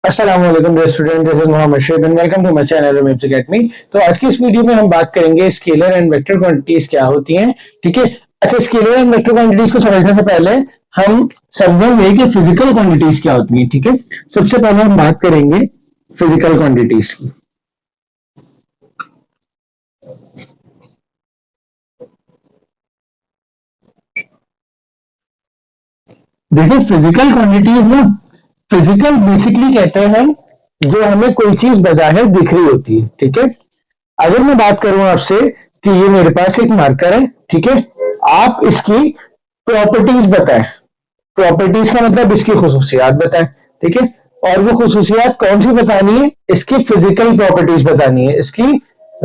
अस्सलाम वालेकुम dear student, this is Mohammad Sheikh and welcome to my channel MIPS academy. तो आज की इस वीडियो में हम बात करेंगे स्केलर एंड वेक्टर क्वांटिटीज क्या होती हैं। ठीक है। अच्छा, स्केलर एंड वेक्टर क्वांटिटीज को समझने से पहले हम समझेंगे कि फिजिकल क्वांटिटीज क्या होती हैं। ठीक है। सबसे पहले हम बात करेंगे फिजिकल क्वांटिटीज की। देखिए, फिजिकल क्वांटिटीज ना, फिजिकल बेसिकली कहते हैं जो हमें कोई चीज बजाहिर दिख रही होती है। ठीक है। अगर मैं बात करूं आपसे कि ये मेरे पास एक मार्कर है, ठीक है, आप इसकी प्रॉपर्टीज बताएं। प्रॉपर्टीज का मतलब इसकी खुसूसियात बताएं। ठीक है। और वो खुसूसियात कौन सी बतानी है? इसकी फिजिकल प्रॉपर्टीज बतानी है, इसकी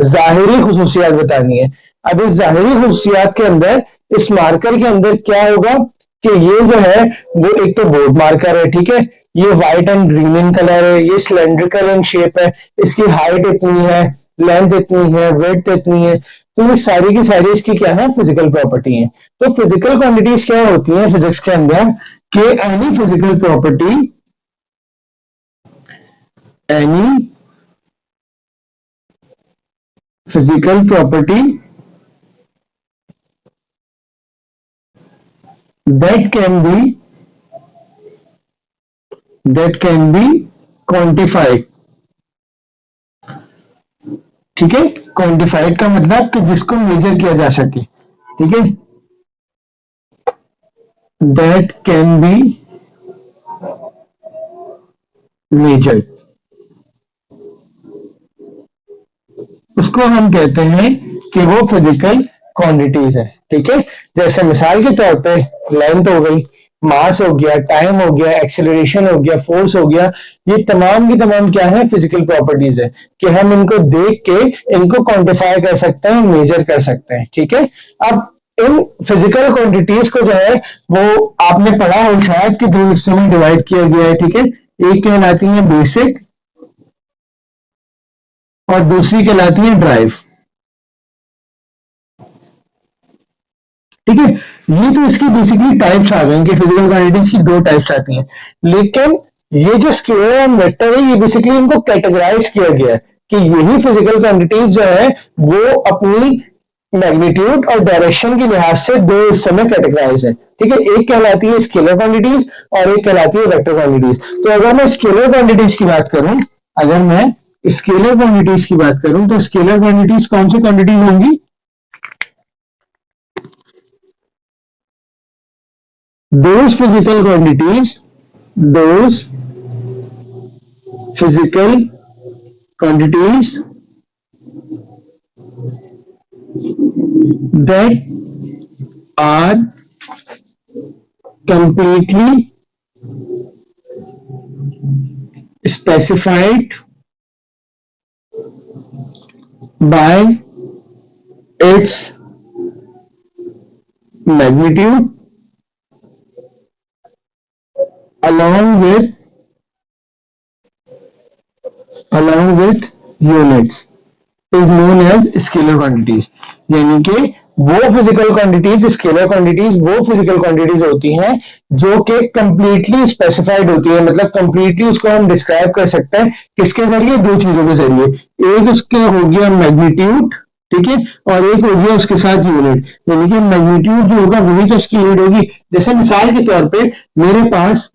जाहिरी खुसूसियात बतानी है। अब इस जाहिरी खुसूसियात के अंदर, इस मार्कर के अंदर क्या होगा कि ये जो है वो एक तो बोर्ड मार्कर है। ठीक है। ये white and green in colour है, ये सिलेंड्रिकल इन शेप है, इसकी हाइट इतनी है, लेंथ इतनी है, विड्थ इतनी है। तो ये सारी की सारी इसकी क्या है? फिजिकल प्रॉपर्टी है। तो फिजिकल क्वांटिटीज क्या होती है फिजिक्स के अंदर कि any physical property, any physical property that can be quantified। ठीक है। क्वांटिफाइड का मतलब कि जिसको मेजर किया जा सके। ठीक है। दैट कैन बी मेजर्ड, उसको हम कहते हैं कि वो फिजिकल क्वांटिटीज है। ठीक है। जैसे मिसाल के तौर पे लेंथ हो गई, मास हो गया, टाइम हो गया, एक्सेलरेशन हो गया, फोर्स हो गया। ये तमाम की तमाम क्या है? फिजिकल प्रॉपर्टीज है कि हम इनको देख के इनको क्वांटिफाई कर सकते हैं, मेजर कर सकते हैं। ठीक है। अब इन फिजिकल क्वांटिटीज को जो है वो आपने पढ़ा हो शायद कि दो हिस्सों में डिवाइड किया गया है। ठीक है। एक कहलाती है बेसिक और दूसरी कहलाती है ड्राइव। ठीक है। ये तो इसकी बेसिकली टाइप्स आ गए कि फिजिकल क्वांटिटीज की दो टाइप्स आती हैं, लेकिन ये जो स्केलर एंड वेक्टर है ये बेसिकली इनको कैटेगराइज किया गया है कि यही फिजिकल क्वांटिटीज जो है वो अपनी मैग्नीट्यूड और डायरेक्शन के लिहाज से दो हिस्सों में कैटेगराइज है। ठीक है। एक कहलाती है स्केलर क्वांटिटीज और एक कहलाती है वेक्टर क्वांटिटीज। तो अगर मैं स्केलर क्वांटिटीज की बात करूं, अगर मैं स्केलर क्वांटिटीज की बात करूं तो स्केलर क्वांटिटीज कौन सी क्वांटिटीज होंगी? those physical quantities those physical quantities that are completely specified by its magnitude along with units is known as scalar quantities। यानी कि वो फिजिकल क्वांटिटीज, स्केलर क्वांटिटीज वो फिजिकल क्वांटिटीज होती हैं जो कि कंप्लीटली स्पेसिफाइड होती है। मतलब कंप्लीटली उसको हम डिस्क्राइब कर सकते हैं किसके जरिए? दो चीजों के जरिए। एक उसके हो गया मैग्नीट्यूड, ठीक है, और एक हो गया उसके साथ यूनिट। यानी कि मैग्नीट्यूड जो होगा वही तो उसकी यूनिट होगी। जैसे मिसाल के तौर पे मेरे पास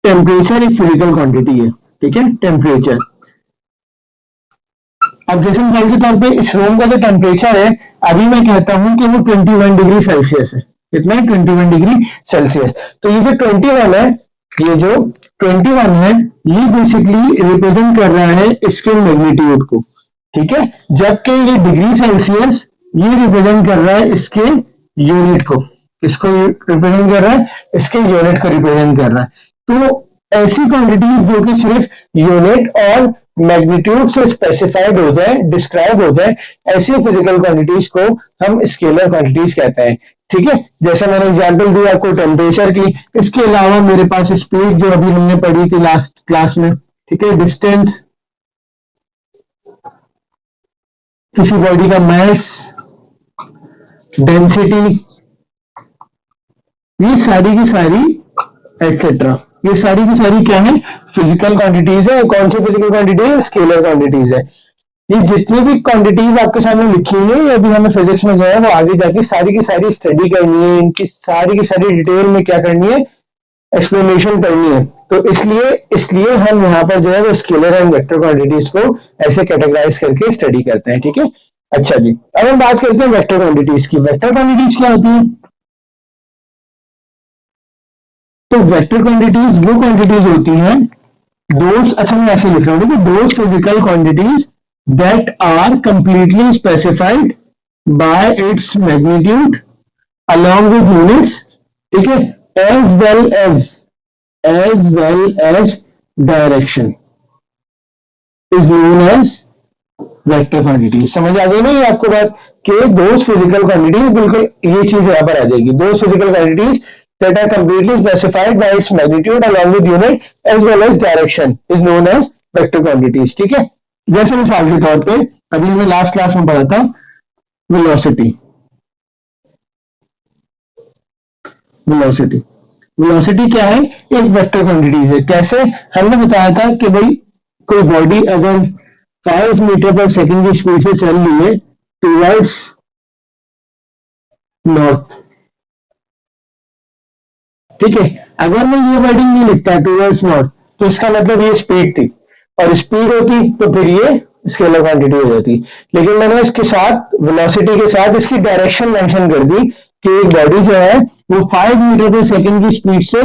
टेम्परेचर एक फिजिकल क्वांटिटी है। ठीक है। टेम्परेचर, अब जैसे मिसाल के तौर पे इस रूम का जो टेम्परेचर है, अभी मैं कहता हूं कि वो 21 डिग्री सेल्सियस है। कितना है? 21 डिग्री सेल्सियस। तो ये जो 21 है, ये जो 21 है, ये बेसिकली रिप्रेजेंट कर रहा है इसके मैग्नीट्यूड को। ठीक है। जबकि ये डिग्री सेल्सियस ये रिप्रेजेंट कर रहा है इसके यूनिट को। इसको रिप्रेजेंट कर रहा है, इसके यूनिट को रिप्रेजेंट कर रहा है। तो ऐसी क्वांटिटी जो कि सिर्फ यूनिट और मैग्नीट्यूड से स्पेसिफाइड हो जाए, डिस्क्राइब हो जाए, ऐसी फिजिकल क्वांटिटीज को हम स्केलर क्वांटिटीज कहते हैं। ठीक है। जैसे मैंने एग्जांपल दी आपको टेम्परेचर की, इसके अलावा मेरे पास स्पीड जो अभी हमने पढ़ी थी लास्ट क्लास में, ठीक है, डिस्टेंस, किसी बॉडी का मास, डेंसिटी, ये सारी की सारी एटसेट्रा। ये सारी की सारी क्या है, फिजिकल क्वांटिटीज है। कौन सी फिजिकल क्वांटिटी है, स्केलर क्वांटिटीज है। ये जितनी भी क्वांटिटीज आपके सामने लिखी हुई है, ये अभी हमें फिजिक्स में जो है वो आगे जाके सारी की सारी स्टडी करनी है, इनकी सारी की सारी डिटेल में क्या करनी है, एक्सप्लेनेशन करनी है। तो इसलिए इसलिए हम यहाँ पर जो है वो स्केलर एंड वेक्टर क्वांटिटीज को ऐसे कैटेगराइज करके स्टडी करते हैं, ठीक है। अच्छा जी, अब हम बात करते हैं वेक्टर क्वांटिटीज की। वेक्टर क्वांटिटीज क्या होती है? तो वेक्टर क्वांटिटीज वो क्वांटिटीज होती हैं, दोस, अच्छा मैं ऐसे लिख रहा हूँ, those physical quantities that are completely specified by its magnitude along with units, ठीक है, as well as direction is known as vector quantity. समझ आ गई ना ये आपको बात, कि दोस फिजिकल क्वांटिटीज, बिल्कुल ये चीज यहाँ पर आ जाएगी, those physical quantities that are completely specified by its magnitude along with unit as well as direction is known as vector quantities, ठीक है। जैसे मिसाल के तौर पे अभी हमने लास्ट क्लास में पढ़ा था वेलोसिटी। वेलोसिटी वेलोसिटी क्या है, एक वेक्टर क्वांटिटी है। कैसे, हमने बताया था कि भाई कोई बॉडी अगर 5 मीटर पर सेकंड की स्पीड से चल रही है टूवर्ड्स नॉर्थ, ठीक है, अगर मैं ये वर्डिंग नहीं लिखता टूवर्ड्स नॉर्थ तो इसका मतलब ये स्पीड थी, और स्पीड होती तो फिर ये स्केलर क्वांटिटी हो जाती। लेकिन मैंने इसके साथ वेलोसिटी के साथ इसकी डायरेक्शन मेंशन कर दी कि एक बॉडी जो है वो 5 मीटर पर सेकंड की स्पीड से,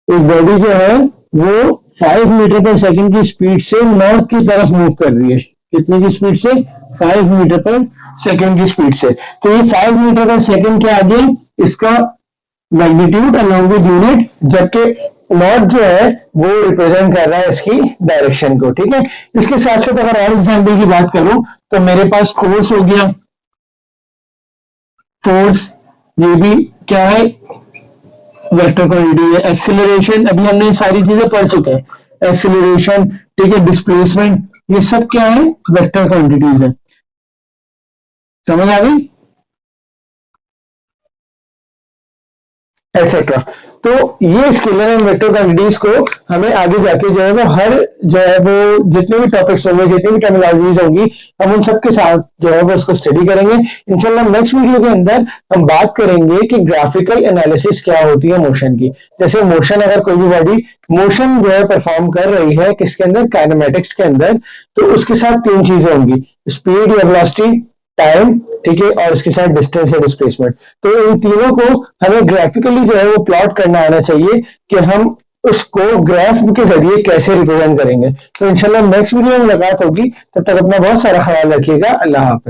एक बॉडी जो है वो 5 मीटर पर सेकंड की स्पीड से नॉर्थ की तरफ मूव कर रही है। कितने की स्पीड से, 5 मीटर पर सेकंड की स्पीड से। तो ये 5 मीटर पर सेकंड के आगे इसका मैग्नीट्यूड अलॉन्ग विद यूनिट, जबकि नॉट जो है वो रिप्रेजेंट कर रहा है इसकी डायरेक्शन को, ठीक है। इसके साथ साथ अगर और एग्जाम्पल की बात करूं तो मेरे पास फोर्स हो गया, फोर्स ये भी क्या है, वेक्टर क्वांटिटी है। एक्सीलरेशन अभी हमने सारी चीजें पढ़ चुके हैं, एक्सीलरेशन, ठीक है, डिस्प्लेसमेंट, ये सब क्या है, वेक्टर क्वांटिटीज है। समझ आ गई, एक्सेट्रा। तो ये स्केलर एंड वेक्टर क्वांटिटीज को हमें आगे जाके जो है वो हर जो है वो जितने भी टॉपिक्स होंगे, जितनी भी टर्मिनोलॉजीज होंगी, हम उन सबके साथ जो है वो उसको स्टडी करेंगे इंशाल्लाह। नेक्स्ट वीडियो के अंदर हम बात करेंगे कि ग्राफिकल एनालिसिस क्या होती है मोशन की। जैसे मोशन, अगर कोई भी बॉडी मोशन जो है परफॉर्म कर रही है किसके अंदर, काइनेमेटिक्स के अंदर, तो उसके साथ 3 चीजें होंगी, स्पीड या वेलोसिटी, टाइम, ठीक है, और इसके साथ डिस्टेंस या डिस्प्लेसमेंट। तो इन तीनों को हमें ग्राफिकली जो है वो प्लॉट करना आना चाहिए कि हम उसको ग्राफ के जरिए कैसे रिप्रेजेंट करेंगे। तो इंशाल्लाह नेक्स्ट वीडियो में मुलाकात होगी, तब तक अपना बहुत सारा ख्याल रखिएगा। अल्लाह हाफिज।